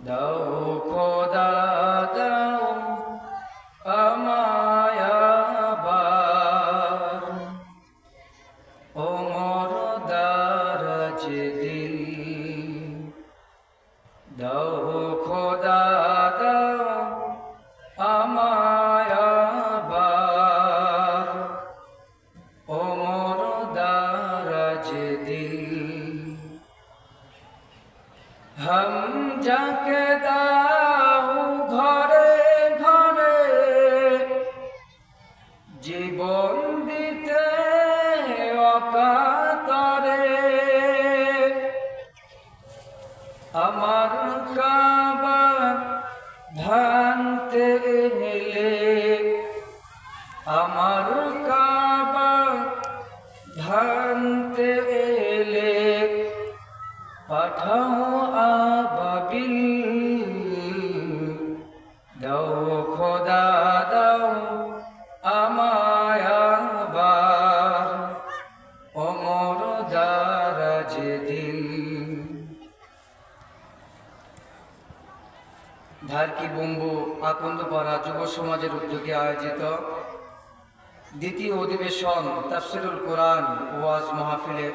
দাও খোদা দাও আমায় আবার ওমর দারাজ দিল দাও খোদা দাও আমায় আবার ওমর দারাজ দিল हम जाके दाऊ घरे घरे जीवन दीते अकातरे আমার কাবা ভাঙতে এলে আমার কাবা ভাঙতে এলে পাঠাও আবাবিল দাও খোদা দাও আমায় আবার ওমর দারাজ দিল। ধারকি বম্বু আকন্দপাড়া যুব সমাজের উদ্যোগে আয়োজিত দ্বিতীয় অধিবেশন তাফসিরুল কোরআন ওয়াজ মাহফিলের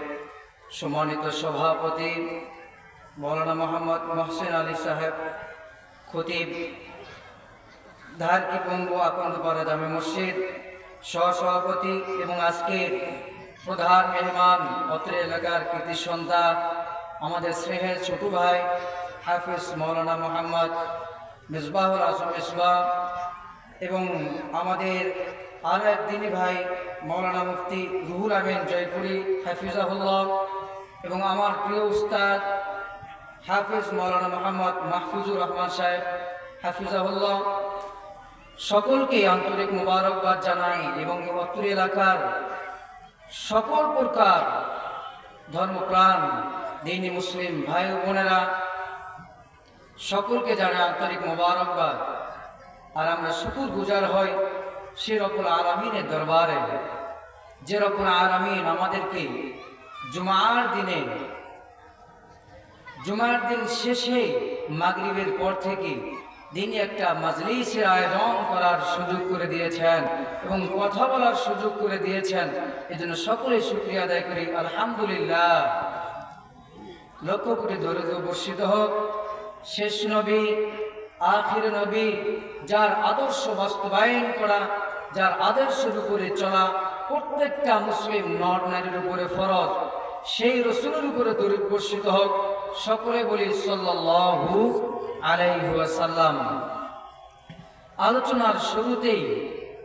সম্মানিত সভাপতি মৌলানা মোহাম্মদ মহসিন আলী সাহেব খতিব, ধারকি বঙ্গু আকন্দপাড়া জামে মসজিদ সহসভাপতি এবং আজকের প্রধান মেহমান অত্র এলাকার কৃতি সন্তান আমাদের স্নেহের ছোট ভাই হাফিজ মৌলানা মোহাম্মদ মিসবাহুল আজম মিসবাহ এবং আমাদের আরও এক দিনী ভাই মৌলানা মুফতি রুহুল আমিন জয়পুরি হাফিজাহুল্লাহ এবং আমার প্রিয় উস্তাদ হাফিজ মৌলানা মোহাম্মদ মাহফুজুর রহমান সাহেব হাফিজাহুল্লাহ, সকলকে আন্তরিক মোবারকবাদ জানাই এবং অত্র এলাকার সকল প্রকার ধর্মপ্রাণ দ্বীনি মুসলিম ভাই বোনেরা সকলকে জানাই আন্তরিক মোবারকবাদ। আর আমরা শুকর গুজার হই সে রব্বুল আলামিনের দরবারে, যে রব্বুল আলামিন আমাদেরকে জুমার দিন শেষে মাগরিবের পর থেকে দিনে একটা মাজলিসের আয়োজন করার সুযোগ করে দিয়েছেন এবং কথা বলার সুযোগ করে দিয়েছেন। এজন্য সকলে শুকরিয়া আদায় করি আলহামদুলিল্লাহ। লক্ষ কোটি দরুদ বর্ষিত হোক শেষ নবী আখির নবী, যার আদর্শ বাস্তবায়ন করা, যার আদর্শের উপরে চলা প্রত্যেকটা মুসলিম নর নারীর উপরে ফরজ, সেই রসুলের উপরে দরুদ বর্ষিত হোক। সকলে বলি সাল্লাল্লাহু আলাইহি ওয়াসাল্লাম। আলোচনার শুরুতেই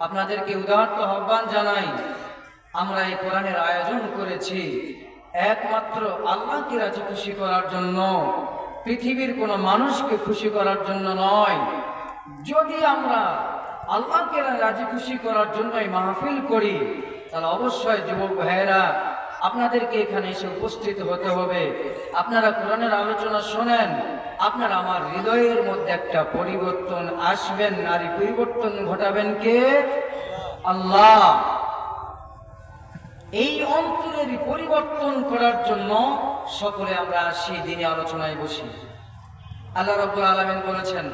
আপনাদেরকে উদাত্ত আহ্বান জানাই, আমরা এই কোরআনের আয়োজন করেছি একমাত্র আল্লাহকে রাজি খুশি করার জন্য, পৃথিবীর কোনো মানুষকে খুশি করার জন্য নয়। যদি আমরা আল্লাহকে রাজি খুশি করার জন্যই মাহফিল করি তাহলে অবশ্যই যুবক ভাইয়েরা আপনাদেরকে এখানে এসে উপস্থিত হতে হবে। আপনারা কোরআনের আলোচনা শোনেন, আপনারা আমার হৃদয়ের মধ্যে একটা পরিবর্তন আসবেন, আর এই পরিবর্তন ঘটাবেন কে? আল্লাহ। এই অন্তরের পরিবর্তন করার জন্য সকলে আমরা সেই দিনে আলোচনায় বসি। আল্লাহ রাব্বুল আলামিন বলেছেন,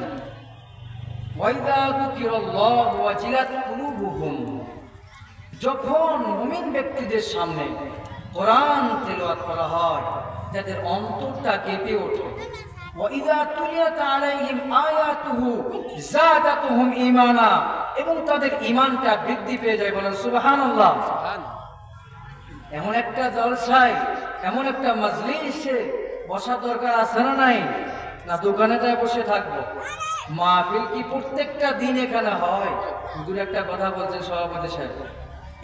ওয়াইদা যুকিরাল্লাহু ওয়াজিলাত কুলুবুহুম, যখন মুমিন ব্যক্তিদের সামনে কোরআন তেলাওয়াত করা হয় তাদের অন্তরটা কেঁপে ওঠে। ওয়াইদা তুলিয়াত আলাইহিম আয়াতুহু যাদাতুহুম ঈমানা, এবং তাদের ঈমানটা বৃদ্ধি পেয়ে যায়। বলেন সুবহানাল্লাহ। এমন একটা জলসায়, এমন একটা মাজলিসে বসা দরকার আছে না নাই? না দোকানে যায় বসে থাকবো? মাহফিল কি প্রত্যেকটা দিন এখানে হয়? হুজুর একটা কথা বলছেন সভাপতি সাহেব,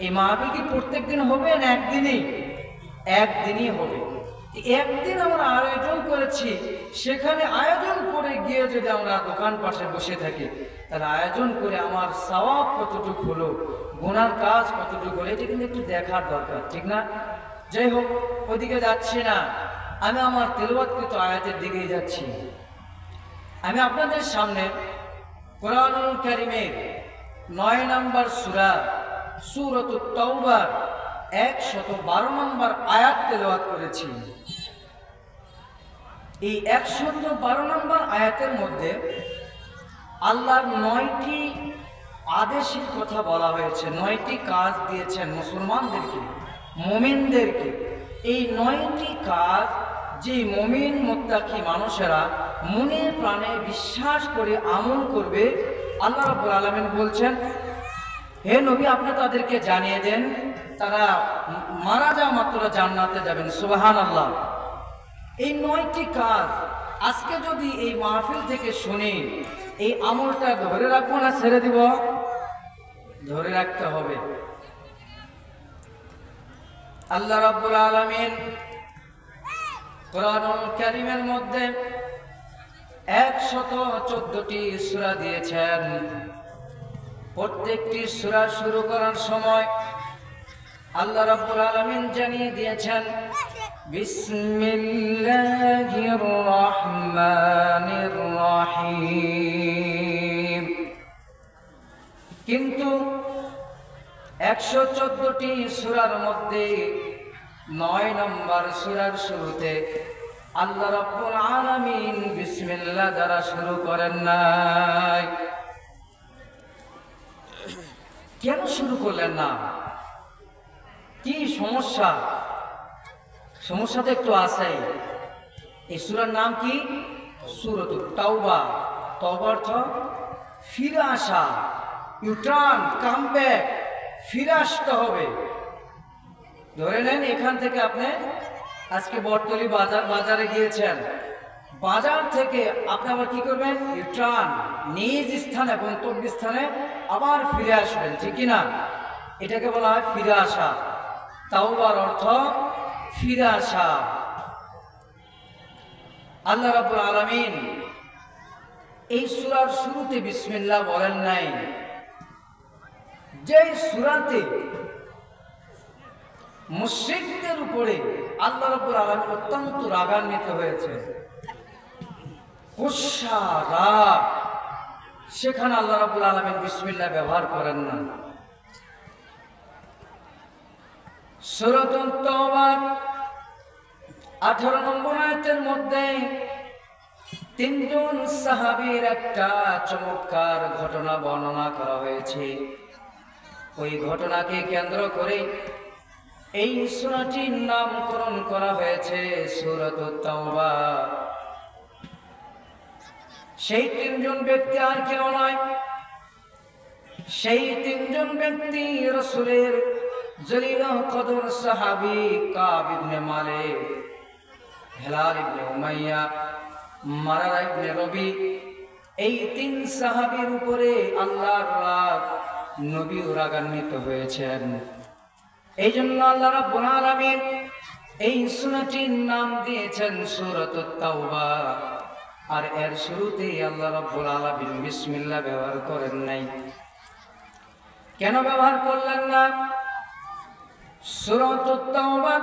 এই মাহফিল কি প্রত্যেক দিন হবে না একদিনই? একদিনই হবে। একদিন আমরা আয়োজন করেছি, সেখানে আয়োজন করে গিয়ে যদি আমরা দোকান পাশে বসে থাকি তাহলে আয়োজন করে আমার সওয়াব কতটুকু হলো, গুনার কাজ কতটুকু হলো, এটা কিন্তু একটু দেখার দরকার, ঠিক না? যাই হোক, ওইদিকে যাচ্ছি না, আমি আমার তেলাওয়াতকৃত আয়াতের দিকেই যাচ্ছি। আমি আপনাদের সামনে কোরআনুল কারীমের 9 নম্বর সূরা সূরাতুত তাওবার 112 নম্বর আয়াত তেলাওয়াত করেছি। এই 112 নম্বর আয়াতের মধ্যে আল্লাহর 9টি আদেশের কথা বলা হয়েছে, 9টি কাজ দিয়েছেন মুসলমানদেরকে, মুমিনদেরকে। এই 9টি কাজ যে মুমিন মুত্তাকি মানুষেরা মনে প্রাণে বিশ্বাস করে আমল করবে, আল্লাহ রাব্বুল আলামিন বলছেন, হে নবী আপনি তাদেরকে জানিয়ে দেন, তারা মারা যাওয়া মাত্র জান্নাতে যাবেন। সুবহানাল্লাহ। এই 9টি কাজ আজকে যদি এই মাহফিল থেকে শুনি, এই আমলটা ধরে রাখবো না ছেড়ে দিব? ধরে রাখতে হবে। আল্লাহ রাব্বুল আলামিন কোরআনুল কারীমের মধ্যে 114টি সূরা দিয়েছেন। প্রত্যেকটি সূরা শুরু করার সময় আল্লাহ রাব্বুল আলামিন জানিয়ে দিয়েছেন, বিসমিল্লাহির রহমানির রহিম। কিন্তু 114টি সূরার মধ্যে 9 নম্বর সূরার শুরুতে আল্লাহ রাব্বুল আলামিন বিসমিল্লাহ দ্বারা শুরু করেন নাই। কেন শুরু করলেন না? কি সমস্যা? সমস্যা তো একটু আছেই। এই সূরার নাম কি? সূরাতুত তাওবা। তওবা অর্থ ফিরে আসা, ইউটার্ন, কাম ব্যাক, ফিরে আসতে হবে। ধরে নেন এখান থেকে আপনি আজকে বটতলী বাজারে গিয়েছেন, বাজার থেকে আপনি আবার কি করবেন? ইউটার্ন, নিজ স্থানে, গন্তব্যস্থানে আবার ফিরে আসবেন, ঠিক কি না? এটাকে বলা হয় ফিরে আসা। তাওবার অর্থ ফিরে আসা। আল্লাহ রাব্বুল আলামিন এই সূরার শুরুতে বিসমিল্লাহ বলেন নাই। যে সূরাতে মুশরিকদের উপরে আল্লাহ রাব্বুল আলামিন অত্যন্ত রাগান্বিত হয়েছে, গুসা, রাগ, সেখানে আল্লাহ রাব্বুল আলামিন বিসমিল্লাহ ব্যবহার করেন না। সূরাতুত তাওবা 18 নম্বর আয়াতের মধ্যে 3 জন সাহাবীর একটা চমৎকার ঘটনা বর্ণনা করা হয়েছে। ওই ঘটনাকে কেন্দ্র করে এই সূরাটির নামকরণ করা হয়েছে সূরাতুত তাওবা। সেই 3 জন ব্যক্তি আর কেউ নয়, সেই 3 জন ব্যক্তি রাসূলের জলিল কদর সাহাবী কাব ইবনে মালিক, হিলাল ইবনে উমাইয়া, মারারা ইবনে রবি। এই 3 সাহাবীর উপরে আল্লাহর রাগ, নবী রাগান্বিত হয়েছেন। এই জন্য আল্লাহ রাব্বুল আলামিন এই সূরাটির নাম দিয়েছেন সূরাতুত তাওবা। আর এর শুরুতেই আল্লাহ রাব্বুল আলামিন বিসমিল্লাহ ব্যবহার করেন নাই। কেন ব্যবহার করলেন না? সূরাতুত তাওবা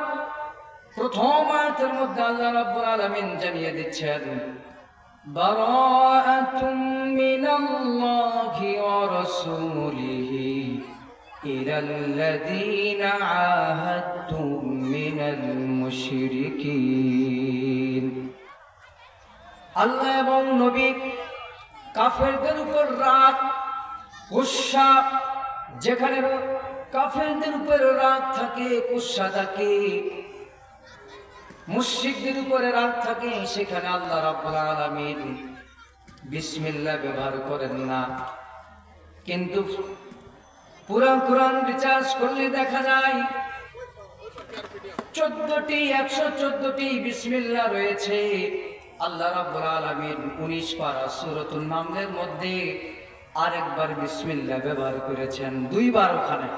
প্রথম আয়াতের মধ্যে আল্লাহ রাব্বুল আলামিন জানিয়ে দিচ্ছেন, বারাআতুম মিনাল্লাহি ওয়া রাসূলিহি ইলাল্লাযীনা আহাদতুম মিনাল মুশরিকিন। আল্লাহ এবং নবী কাফেরদের উপর রাগ, গুসা, যেখানে কাফেরদের উপর রাগ থাকে, গুসা থাকে, মুশরিকদের উপরে রাগ থাকে, সেখানে আল্লাহ রাব্বুল আলামিন বিসমিল্লাহ ব্যবহার করেন না। কিন্তু পুরা কোরআন রিসার্চ করলে দেখা যায় 114টি বিসমিল্লাহ রয়েছে। আল্লাহ রাব্বুল আলামিন 19 পারা সূরাতুন নামলের মধ্যে আরেকবার বিসমিল্লাহ ব্যবহার করেছেন, 2 বার ওখানে।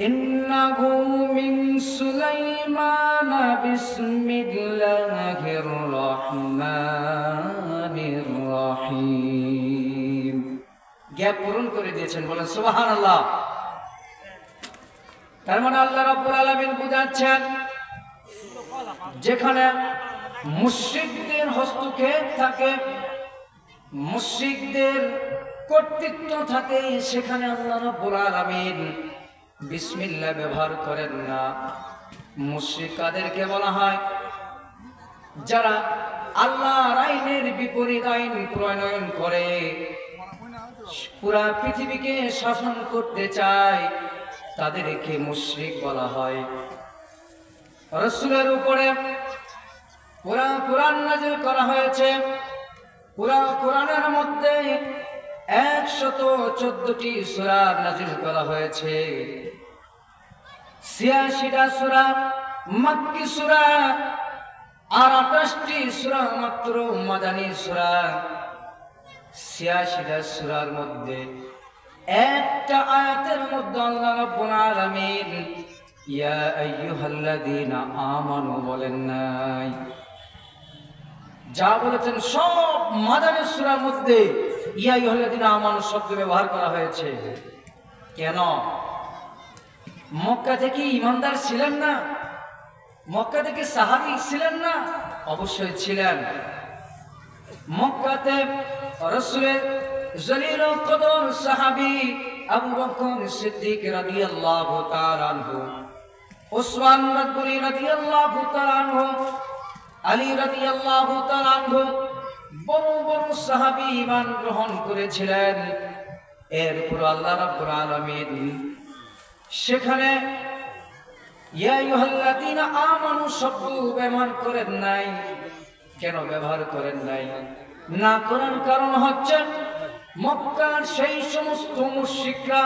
ইন্নাহু মিন সুলাইমান বিসমিল্লাহির রহমানির রহিম। গ্যাপ পূরণ করে দিয়েছেন, বলেন সুবহানাল্লাহ। তার মানে আল্লাহ রাব্বুল আলামিন বুঝাচ্ছেন, যেখানে মুশরিকদের হস্তক্ষেপ থাকে, মুশরিকদের কর্তৃত্ব থাকে, সেখানে আল্লাহ রাব্বুল আলামিন বিসমিল্লাহ ব্যবহার করেন না। মুশরিক কাদেরকে বলা হয়? যারা আল্লাহর আইনের বিপরীত আইন প্রণয়ন করে পুরা পৃথিবীকে শাসন করতে চায়, তাদেরকে মুশরিক বলা হয়। রাসূলের উপরে পুরা কোরআন নাযিল করা হয়েছে। পুরা কোরআনের মধ্যে 114টি সূরা নাযিল করা হয়েছে। 86টা সূরা মক্কি সূরা আর 28টি সূরা মাত্র মাদানী সূরা। 86টা সূরার মধ্যে একটা আয়াতের মধ্যে আল্লাহ রাব্বুল আলামিন ইয়া আইয়ুহাল্লাযীনা আমানু বলেন নাই। যা বলেছেন সব মাদানী সূরার মধ্যে ইয়া আইয়ুহাল্লাযীনা আমানু শব্দ ব্যবহার করা হয়েছে। কেন? মক্কা থেকে ঈমানদার ছিলেন না? মক্কা থেকে সাহাবী ছিলেন না? অবশ্যই ছিলেন। মক্কাতে রাসূলের জলিলুল কদর সাহাবী আবু বকর সিদ্দিক রাদিয়াল্লাহু তাআলা আনহু, উসমান গনি রাদিয়াল্লাহু তাআলা আনহু, আলী রাদিয়াল্লাহু তাআলা আনহু বড় বড় সাহাবী ঈমান গ্রহণ করেছিলেন। এরপর আল্লাহ রাব্বুল আলামিন সেখানে ইয়া আইয়ুহাল্লাযীনা আমানু শব্দ ব্যবহার করেন নাই। কেন ব্যবহার করেন নাই? না করার কারণ হচ্ছে মক্কার সেই সমস্ত মুশরিকরা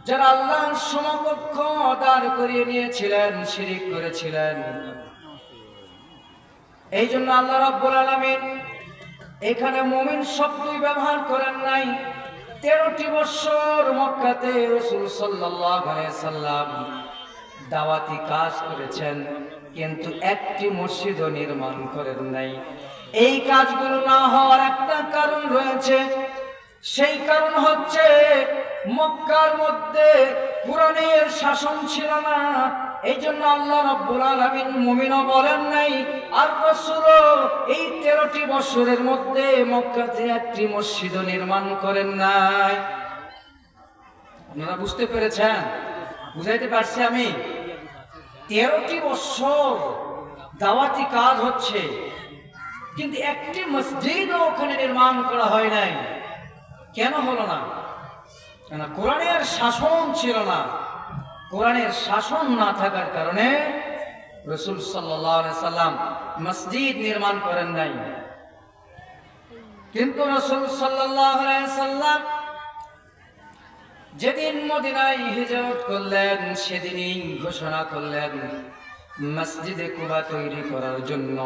যারা আল্লাহর সমকক্ষ দাঁড় করিয়ে নিয়েছিলেন, শিরিক করেছিলেন। এই জন্য আল্লাহ রাব্বুল আলামিন এখানে মুমিন শব্দই ব্যবহার করেন নাই। 13টি বছর মক্কাতে রাসূল সাল্লাল্লাহু আলাইহি সাল্লাম দাওয়াতি কাজ করেছেন, কিন্তু একটি মসজিদও নির্মাণ করেন নাই। এই কাজগুলো না হওয়ার একটা কারণ রয়েছে। সেই কারণ হচ্ছে মক্কার মধ্যে কুরআনের শাসন ছিল না। এই জন্য আল্লাহ রাব্বুল আলামিন মুমিনও বলেন নাই, আর রাসূলও এই 13টি বছরের মধ্যে মক্কাতে একটি মসজিদও নির্মাণ করেন নাই। আপনারা বুঝতে পেরেছেন? বুঝাইতে পারছি আমি? 13টি বছর দাওয়াতি কাজ হচ্ছে, কিন্তু একটি মসজিদও ওখানে নির্মাণ করা হয় নাই। কেন হলো না? কেন? কোরআনের শাসন ছিল না। কোরআনের শাসন না থাকার কারণে রাসূল সাল্লাল্লাহু আলাইহি সাল্লাম মসজিদ নির্মাণ করেন নাই। কিন্তু রাসূল সাল্লাল্লাহু আলাইহি সাল্লাম যেদিন মদিনায় হিজরত করলেন, সেদিনই ঘোষণা করলেন মসজিদে কুবা তৈরি করার জন্য,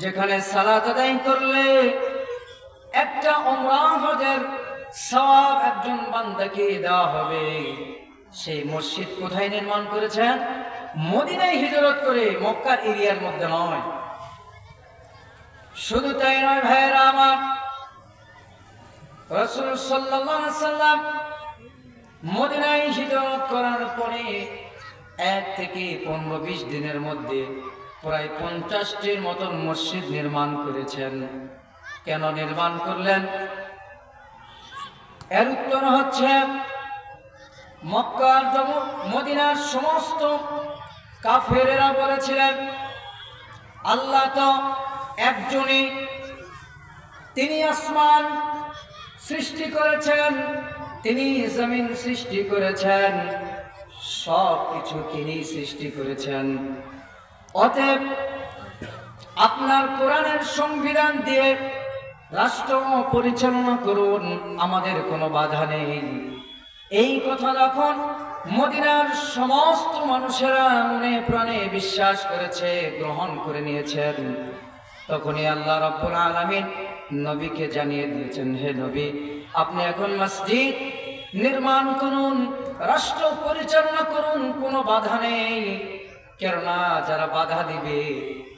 যেখানে সালাত আদায় করলে একটা উমরা হজের সওয়াব একজন বান্দাকে দেওয়া হবে। সেই মসজিদ কোথায় নির্মাণ করেছেন? মদিনায় হিজরত করে, মক্কার এরিয়ার মধ্যে নয়। শুধু তাই নয় ভাইয়েরা আমার, রাসূল সাল্লাল্লাহু আলাইহি সাল্লাম মদিনায় হিজরত করার পরে 1 থেকে 15-20 দিনের মধ্যে প্রায় 50টির মতন মসজিদ নির্মাণ করেছেন। কেন নির্মাণ করলেন? এর উত্তর হচ্ছে মক্কার মদিনার সমস্ত কাফেরেরা বলেছিলেন আল্লাহ তো একজনই, তিনি আসমান সৃষ্টি করেছেন, তিনি জমিন সৃষ্টি করেছেন, সব কিছু তিনি সৃষ্টি করেছেন। অতএব আপনার কোরআনের সংবিধান দিয়ে রাষ্ট্র পরিচালনা করুন, আমাদের কোনো বাধা নেই। এই কথা যখন মদিনার সমস্ত মানুষেরা মনে প্রাণে বিশ্বাস করেছে, গ্রহণ করে নিয়েছেন, তখনই আল্লাহ রাব্বুল আলামিন নবীকে জানিয়ে দিয়েছেন, হে নবী, আপনি এখন মসজিদ নির্মাণ করুন, রাষ্ট্র পরিচালনা করুন, কোনো বাধা নেই। কেননা যারা বাধা দিবে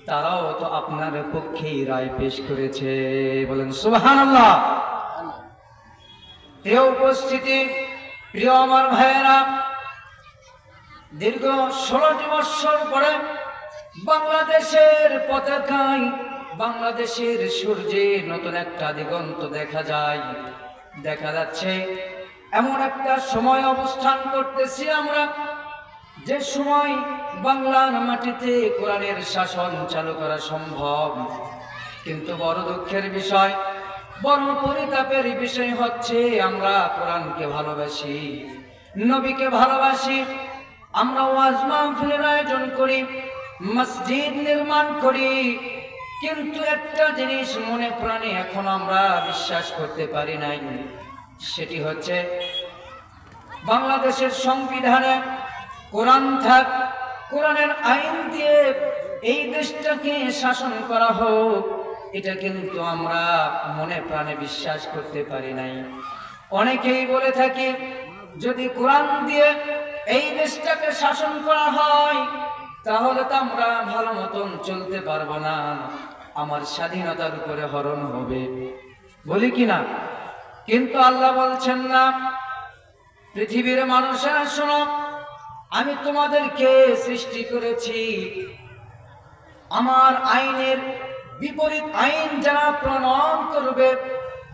তারাও তো আপনার পক্ষেই রায় পেশ করেছে। বলেন সুবহানাল্লাহ। প্রিয় উপস্থিতি, প্রিয় আমার ভাইয়েরা, দীর্ঘ 16টি বছর পরে বাংলাদেশের পতাকায়, বাংলাদেশের সূর্যে নতুন একটা দিগন্ত দেখা যায়। দেখা যাচ্ছে এমন একটা সময় অবস্থান করতেছি আমরা যে সময় বাংলার মাটিতে কোরআনের শাসন চালু করা সম্ভব, কিন্তু বড় দুঃখের বিষয়, বড় পরিতাপের বিষয় হচ্ছে আমরা কোরআনকে ভালোবাসি, নবীকে ভালোবাসি, আমরা ওয়াজ মাহফিলের আয়োজন করি, মসজিদ নির্মাণ করি, কিন্তু একটা জিনিস মনে প্রাণে এখন আমরা বিশ্বাস করতে পারি নাই। সেটি হচ্ছে বাংলাদেশের সংবিধানে কোরআন থাক, কোরআনের আইন দিয়ে এই দেশটাকে শাসন করা হোক, এটা কিন্তু আমরা মনে প্রাণে বিশ্বাস করতে পারি নাই। অনেকেই বলে থাকি যদি কোরআন দিয়ে এই দেশটাকে শাসন করা হয় তাহলে তো আমরা ভালো মতন চলতে পারবো না, আমার স্বাধীনতার উপরে হরণ হবে, বলি কি না? কিন্তু আল্লাহ বলছেন না, পৃথিবীর মানুষেরা শোনো, আমি তোমাদেরকে সৃষ্টি করেছি, আমার আইনের বিপরীত আইন যারা প্রণয়ন করবে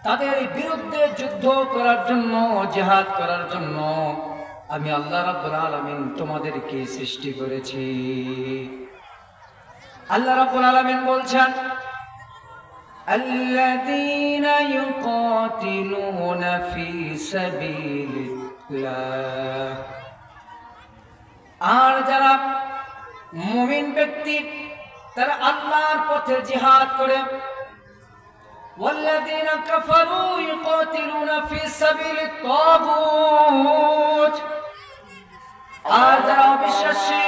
তাদের বিরুদ্ধে যুদ্ধ করার জন্য, জিহাদ করার জন্য আমি আল্লাহ রাব্বুল আলামিন তোমাদেরকে সৃষ্টি করেছি। আল্লাহ রাব্বুল আলামিন বলছেন আল্লাযীনা ইউকাতিলুনা ফী সাবিলিল্লাহ, আর যারা মুমিন ব্যক্তি তারা আল্লাহর পথে জিহাদ করে, ওয়াল্লাযীনা কাফারু ইউকাতিলুনা ফী সাবিলিত তাগুত, আর যারা অবিশ্বাসী,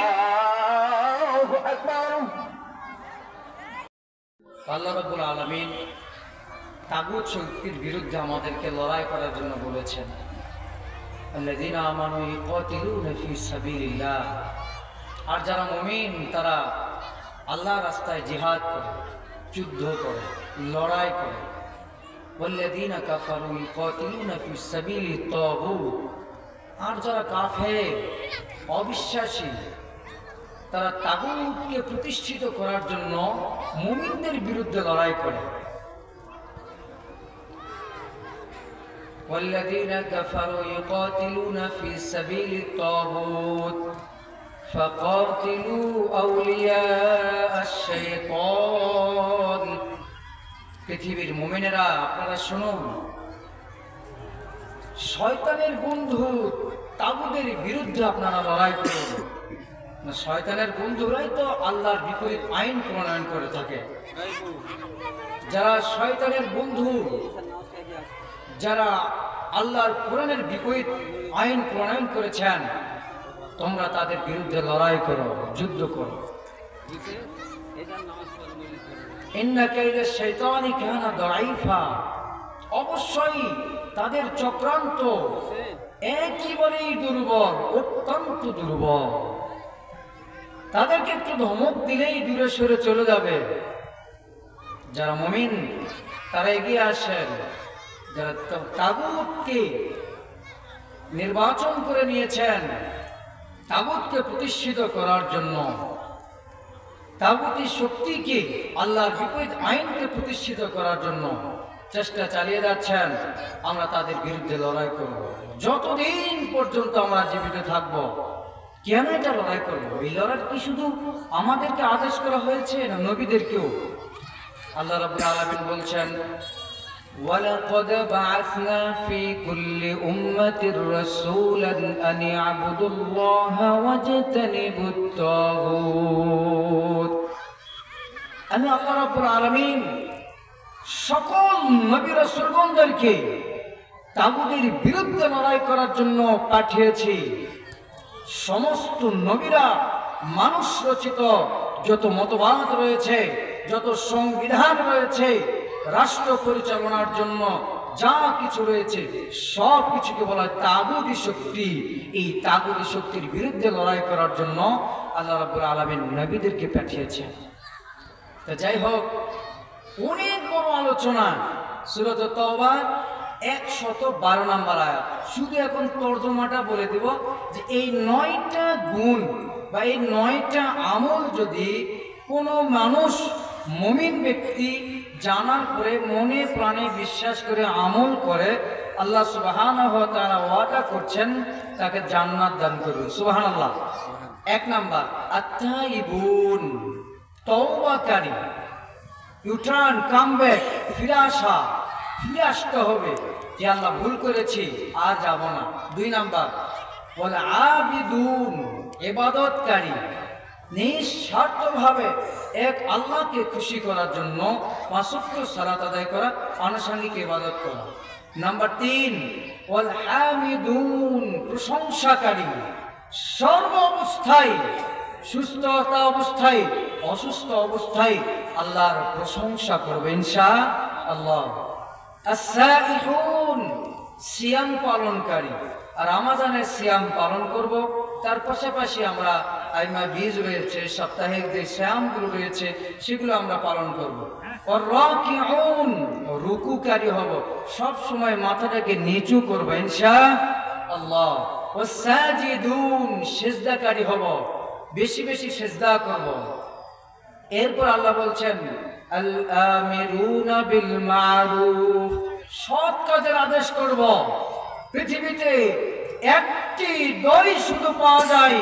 আল্লাহ রাব্বুল আলামিন তাগুত শক্তির বিরুদ্ধে আমাদেরকে লড়াই করার জন্য বলেছেন, আল্লাযীনা আমানু ইউকাতিলুনা ফী সাবিলিল্লাহ, আর যারা মুমিন তারা আল্লাহর রাস্তায় জিহাদ করে, যুদ্ধ করে, লড়াই করে। ওয়াল্লাযীনা কাফারু ইউকাতিলুনা ফী সাবিলিত তাগুত, আর যারা কাফের অবিশ্বাসী তারা তাগুতকে প্রতিষ্ঠিত করার জন্য মুমিনদের বিরুদ্ধে লড়াই করে। والذين كفروا يقاتلون في سبيل الطاغوت فقاتلوا أولياء الشيطان। পৃথিবীর মুমিনেরা আপনারা শুনুন, শয়তানের বন্ধু তাগুতের বিরুদ্ধে আপনারা লড়াই করুন। শয়তানের বন্ধুরাই তো আল্লাহর বিপরীত আইন প্রণয়ন করে থাকে। যারা শয়তানের বন্ধু, যারা আল্লাহর কোরআনের বিপরীত আইন প্রণয়ন করেছেন, তোমরা তাদের বিরুদ্ধে লড়াই করো, যুদ্ধ করো। ইন্না কাইদা শাইতানি কানা দাঈফা, অবশ্যই তাদের চক্রান্ত একেবারেই দুর্বল, অত্যন্ত দুর্বল। তাদেরকে একটু ধমক দিলেই দূরে সরে চলে যাবে। যারা মুমিন তারা এগিয়ে আসেন, যারা তাগুতকে নির্বাচন করে নিয়েছেন তাগুতকে প্রতিষ্ঠিত করার জন্য, তাগুতি শক্তিকে আল্লাহর বিপরীত আইনকে প্রতিষ্ঠিত করার জন্য চেষ্টা চালিয়ে যাচ্ছেন, আমরা তাদের বিরুদ্ধে লড়াই করব যতদিন পর্যন্ত আমরা জীবিত থাকব। কেন এটা লড়াই করব? এই লড়াই কি শুধু আমাদেরকে আদেশ করা হয়েছে না নবীদেরকেও? আল্লাহ রাব্বুল আলামিন বলছেন ওয়ালাকাদ বা'আসনা ফি কুল্লি উম্মাতির রাসূলান আন ইয়াবুদুল্লাহা ওয়াজতানিবুত তাগুত। আমি আল্লাহ রাব্বুল আলামিন সকল নবী রাসূলগণদেরকে তাগুতের বিরুদ্ধে লড়াই করার জন্য পাঠিয়েছি। সমস্ত নবীরা মানুষ রচিত যত মতবাদ রয়েছে, যত সংবিধান রয়েছে, রাষ্ট্র পরিচালনার জন্য যা কিছু রয়েছে সব কিছুকে বলা হয় তাগুতি শক্তি। এই তাগুতি শক্তির বিরুদ্ধে লড়াই করার জন্য আল্লাহ রাব্বুল আলামিন নবীদেরকে পাঠিয়েছেন। তো যাই হোক, অনেক বড় আলোচনা, সূরা তাওবা 112 নম্বর আয়াত। শুধু এখন তর্জমাটা বলে দেব যে এই 9টা গুণ বা এই 9টা আমল যদি কোনো মানুষ, মুমিন ব্যক্তি জানার পরে মনে প্রাণে বিশ্বাস করে আমল করে, আল্লাহ সুবহানাহু ওয়া তাআলা ওয়াদা করছেন তাকে জান্নাত দান করবেন। সুবহানাল্লাহ। এক নাম্বার আত্তাইবুন, তওবাকারী, ইউটার্ন, কামব্যাক, ফিরে আসা, ফিরে আসতে হবে যে আল্লাহ ভুল করেছি আর যাব না। দুই নাম্বার ওয়াল আবিদুন, ইবাদতকারী, নিঃস্বার্থভাবে এক আল্লাহকে খুশি করার জন্য পাঁচ ওয়াক্ত সালাত আদায় করা, আনুষঙ্গিক ইবাদত করা। নাম্বার তিন ওয়াল হামিদুন, প্রশংসাকারী, সর্ব অবস্থায়, সুস্থতা অবস্থায়, অসুস্থ অবস্থায় আল্লাহর প্রশংসা করবে ইনশাআল্লাহ। as-সাইহুন, সিয়াম পালনকারী, আর রমজানের সিয়াম পালন করব। তার পাশাপাশি আমরা আইমা বীজ রয়েছে, সাপ্তাহিক যে সিয়ামগুলো রয়েছে সেগুলো আমরা পালন করব। আর রাকিউন, রুকুকারী হব, সব সময় মাথাটাকে নিচু করব ইনশাআল্লাহ। ওয়াসাজিদুন, সিজদাকারী হব, বেশি বেশি সিজদা করব। এরপর আল্লাহ বলছেন আল আমিরুনা বিল মারুফ, সৎ কাজের আদেশ করব। পৃথিবীতে একটি দলই শুধু পাওয়া যায়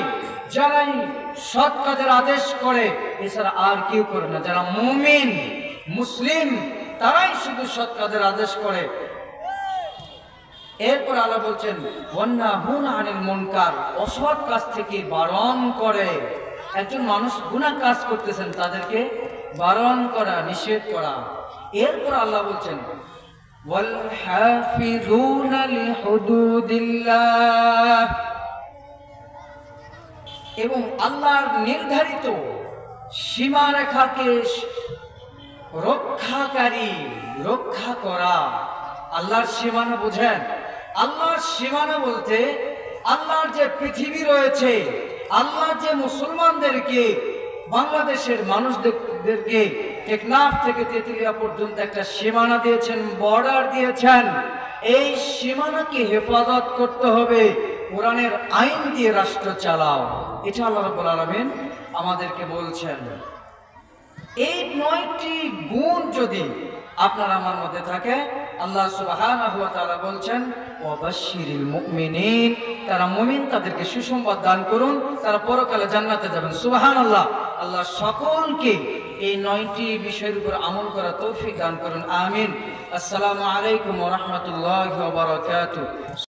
যারাই সৎ কাজের আদেশ করে, এছাড়া আর কেউ করে না। যারা মুমিন মুসলিম তারাই শুধু সৎ কাজের আদেশ করে। এরপর আল্লাহ বলছেন ওয়ান্নাহুনা আনিল মুনকার, অসৎ কাজ থেকে বারণ করে। একজন মানুষ গুনাহ কাজ করতেছেন, তাদেরকে বারণ করা, নিষেধ করা। এরপর আল্লাহ বলছেন ওয়াল হাফিজুনা লিহুদুদিল্লাহ, এবং আল্লাহর নির্ধারিত সীমারেখাকে রক্ষাকারী, রক্ষা করা। আল্লাহর সীমানা বুঝেন? আল্লাহর সীমানা বলতে আল্লাহর যে পৃথিবী রয়েছে, আল্লাহ যে মুসলমানদেরকে, বাংলাদেশের মানুষদেরকে টেকনাফ থেকে তেতুলিয়া পর্যন্ত একটা সীমানা দিয়েছেন, বর্ডার দিয়েছেন। এই সীমানাকে হেফাজত করতে হবে, কোরআনের আইন দিয়ে রাষ্ট্র চালাও, এটা আল্লাহ রাব্বুল আলামিন আমাদেরকে বলছেন। এই 9টি গুণ যদি আপনার আমার মধ্যে থাকে, আল্লাহ সুবহানাহু ওয়া তাআলা বলছেন ওয়াবাশশিরিল মুমিনিন, তারা মুমিন, তাদেরকে সুসংবাদ দান করুন, তারা পরকালে জান্নাতে যাবেন। সুবহানাল্লাহ। আল্লাহ সকলকে এই 9টি বিষয়ের উপর আমল করার তৌফিক দান করুন, আমিন। আসসালামু আলাইকুম ওয়া রাহমাতুল্লাহি ওয়া বারাকাতুহু।